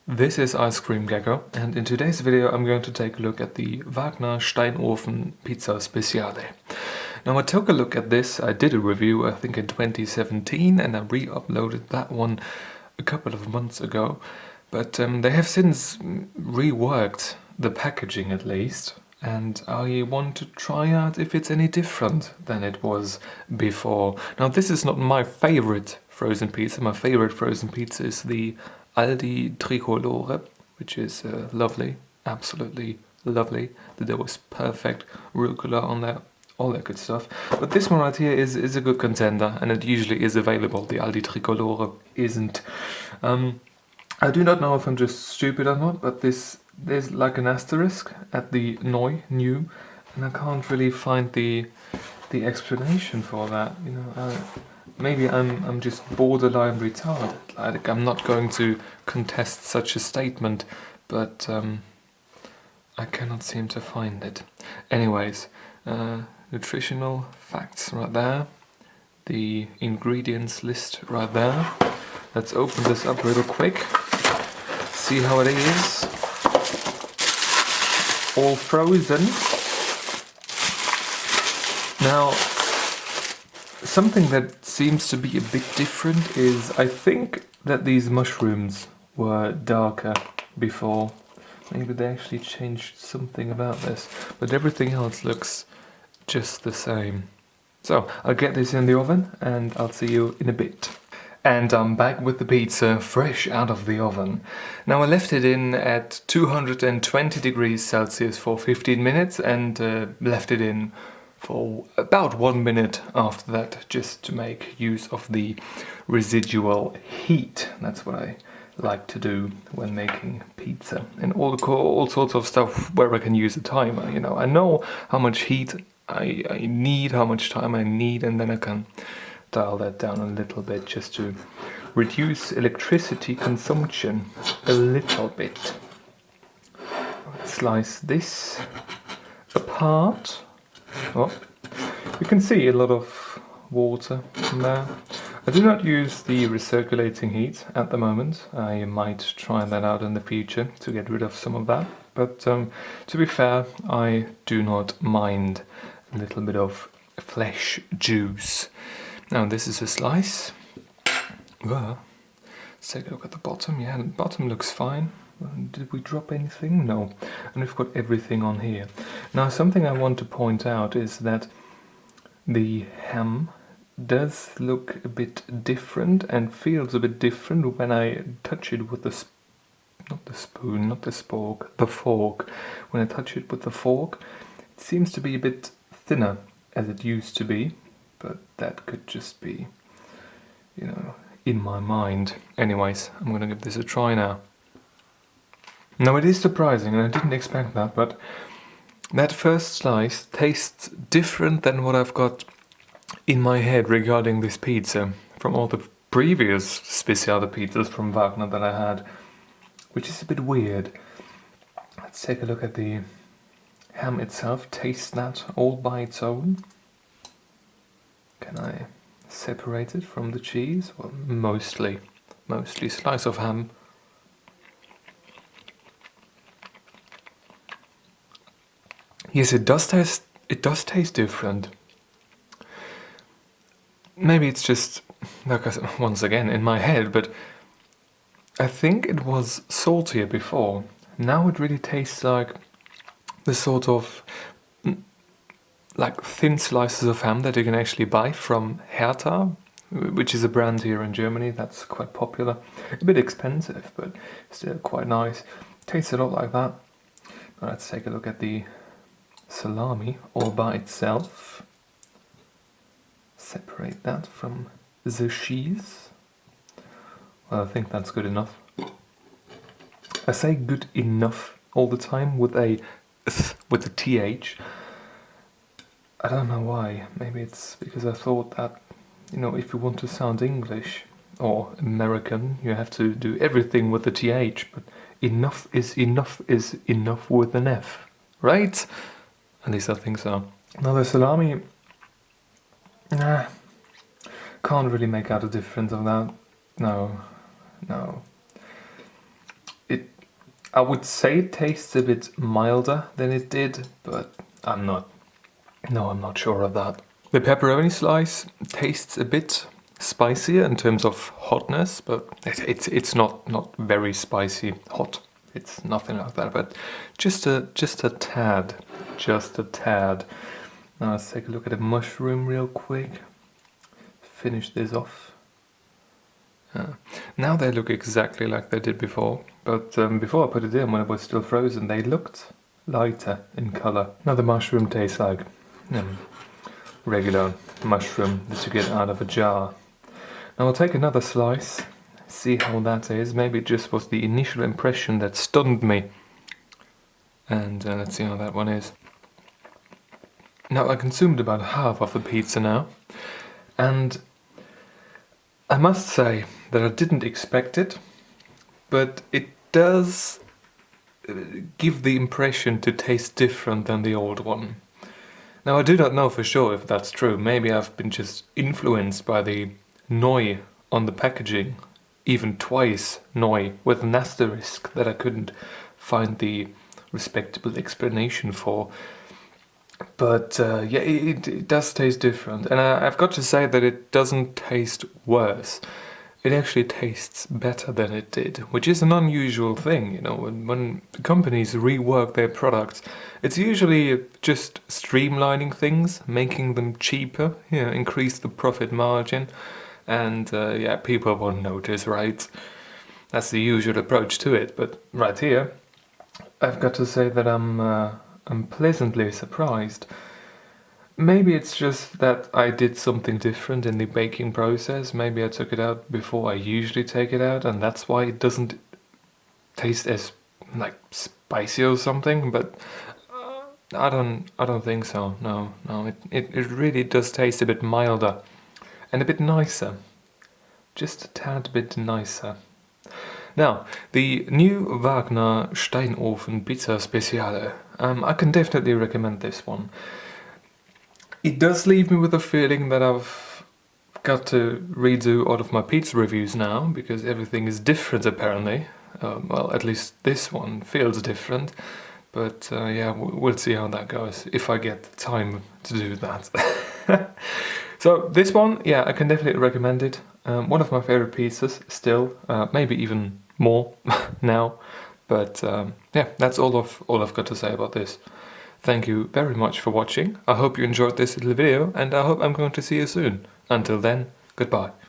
This is Ice Cream Gecko, and in today's video I'm going to take a look at the Wagner Steinofen Pizza Speciale. Now I took a look at this, I did a review I think in 2017 and I re-uploaded that one a couple of months ago, but they have since reworked the packaging at least, and I want to try out if it's any different than it was before. Now this is not my favorite frozen pizza. My favorite frozen pizza is the Aldi Tricolore, which is lovely, absolutely lovely. The dough is perfect, rucola on there, all that good stuff. But this one right here is a good contender, and it usually is available. The Aldi Tricolore isn't. I do not know if I'm just stupid or not, but there's like an asterisk at the new, and I can't really find the explanation for that. You know, maybe I'm just borderline retarded. Like I'm not going to contest such a statement, but I cannot seem to find it. Anyways, nutritional facts right there, the ingredients list right there. Let's open this up real quick, see how it is. All frozen. Now, something that seems to be a bit different is I think that these mushrooms were darker before. Maybe they actually changed something about this, but everything else looks just the same. So I'll get this in the oven and I'll see you in a bit. And I'm back with the pizza fresh out of the oven. Now I left it in at 220 degrees Celsius for 15 minutes and left it in for about 1 minute after that, just to make use of the residual heat. That's what I like to do when making pizza, and all sorts of stuff where I can use a timer. You know, I know how much heat I need, how much time I need, and then I can dial that down a little bit just to reduce electricity consumption a little bit. Let's slice this apart. Oh, you can see a lot of water in there. I do not use the recirculating heat at the moment. I might try that out in the future to get rid of some of that. But to be fair, I do not mind a little bit of flesh juice. Now this is a slice. Let's take a look at the bottom. Yeah, the bottom looks fine. Did we drop anything? No. And we've got everything on here. Now something I want to point out is that the ham does look a bit different and feels a bit different when I touch it with the fork. When I touch it with the fork, it seems to be a bit thinner as it used to be, but that could just be, you know, in my mind. Anyways, I'm gonna give this a try now. Now it is surprising, and I didn't expect that, but that first slice tastes different than what I've got in my head regarding this pizza from all the previous Speciale pizzas from Wagner that I had, which is a bit weird. Let's take a look at the ham itself, taste that all by its own. Can I separate it from the cheese? Well, mostly slice of ham. Yes, it does taste different. Maybe it's just, like I said, once again, in my head, but I think it was saltier before. Now it really tastes like the sort of like thin slices of ham that you can actually buy from Hertha, which is a brand here in Germany that's quite popular. A bit expensive, but still quite nice. Tastes a lot like that. Now let's take a look at the salami all by itself. Separate that from the cheese. Well, I think that's good enough. I say good enough all the time with a th. I don't know why. Maybe it's because I thought that, you know, if you want to sound English or American, you have to do everything with the th, but enough is enough with an F, right? At least I think so. Now the salami, can't really make out a difference of that. No. It I would say it tastes a bit milder than it did, but I'm not sure of that. The pepperoni slice tastes a bit spicier in terms of hotness, but it's not very spicy hot. It's nothing like that, but just a tad, just a tad. Now let's take a look at the mushroom real quick. Finish this off. Now they look exactly like they did before, but before I put it in, when it was still frozen, they looked lighter in color. Now the mushroom tastes like regular mushroom that you get out of a jar. Now I'll take another slice, see how that is. Maybe it just was the initial impression that stunned me. And let's see how that one is. Now I consumed about half of the pizza now, and I must say that I didn't expect it, but it does give the impression to taste different than the old one. Now I do not know for sure if that's true. Maybe I've been just influenced by the Neu on the packaging, even twice Neu with an asterisk that I couldn't find the respectable explanation for. But yeah, it does taste different, and I've got to say that it doesn't taste worse. It actually tastes better than it did, which is an unusual thing, you know. When companies rework their products, it's usually just streamlining things, making them cheaper, you know, increase the profit margin, and yeah, people won't notice, right? That's the usual approach to it. But right here, I've got to say that I'm pleasantly surprised. Maybe it's just that I did something different in the baking process. Maybe I took it out before I usually take it out, and that's why it doesn't taste as like spicy or something. But I don't think so. No, it really does taste a bit milder and a bit nicer, just a tad bit nicer. Now, the new Wagner Steinofen Pizza Speciale. I can definitely recommend this one. It does leave me with a feeling that I've got to redo all of my pizza reviews now, because everything is different apparently. Well, at least this one feels different. But yeah, we'll see how that goes, if I get the time to do that. So this one, yeah, I can definitely recommend it. One of my favorite pizzas still, maybe even more now. But yeah, that's all I've got to say about this. Thank you very much for watching. I hope you enjoyed this little video, and I hope I'm going to see you soon. Until then, goodbye.